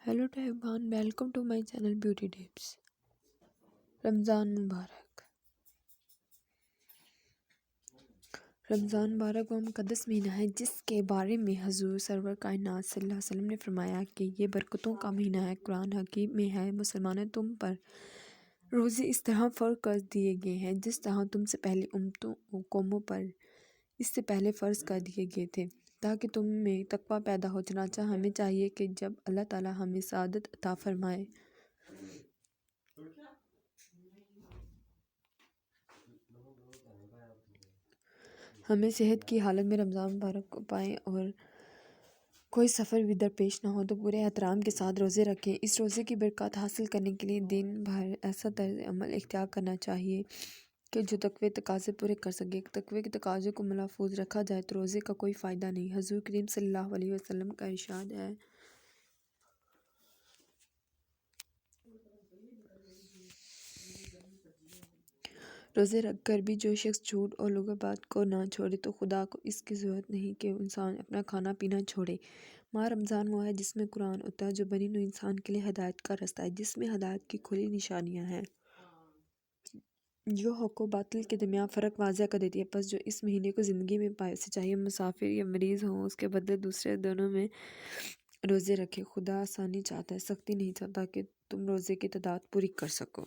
Hello to everyone, welcome to my channel Beauty Tips. رمضان مبارک وہ مقدس مہینہ ہے جس کے بارے میں حضور سرور کائنات صلی اللہ علیہ وسلم نے فرمایا کہ یہ برکتوں کا مہینہ ہے۔ قرآن حکیم میں ہے، مسلمانوں تم پر روزے اس طرح فرض کر دیے گئے ہیں جس طرح تم سے پہلی امتوں و قوموں پر اس سے پہلے فرض کر دیے گئے تھے، تاکہ تم میں تقویٰ پیدا ہو۔ چنانچہ ہمیں چاہیے کہ جب اللہ تعالیٰ ہمیں سعادت عطا فرمائے ہمیں صحت کی حالت میں رمضان مبارک کو پائیں اور کوئی سفر بھی درپیش نہ ہو تو پورے احترام کے ساتھ روزے رکھیں۔ اس روزے کی برکات حاصل کرنے کے لیے دن بھر ایسا طرز عمل اختیار کرنا چاہیے کہ جو تقوی تقاضے پورے کر سکے۔ تقوی کے تقاضے کو محفوظ رکھا جائے تو روزے کا کوئی فائدہ نہیں۔ حضور کریم صلی اللہ علیہ وسلم کا ارشاد ہے، روزے رکھ کر بھی جو شخص جھوٹ اور لغو بات کو نہ چھوڑے تو خدا کو اس کی ضرورت نہیں کہ انسان اپنا کھانا پینا چھوڑے۔ ماہ رمضان وہ ہے جس میں قرآن اترا ہے، جو بنی نوع انسان کے لیے ہدایت کا رستہ ہے، جس میں ہدایت کی کھلی نشانیاں ہیں جو حق و باطل کے درمیان فرق واضح کر دیتی ہے۔ پس جو اس مہینے کو زندگی میں پائے، اسے چاہیے مسافر یا مریض ہوں، اس کے بدلے دوسرے دنوں میں روزے رکھے۔ خدا آسانی چاہتا ہے، سختی نہیں چاہتا کہ تم روزے کی تعداد پوری کر سکو۔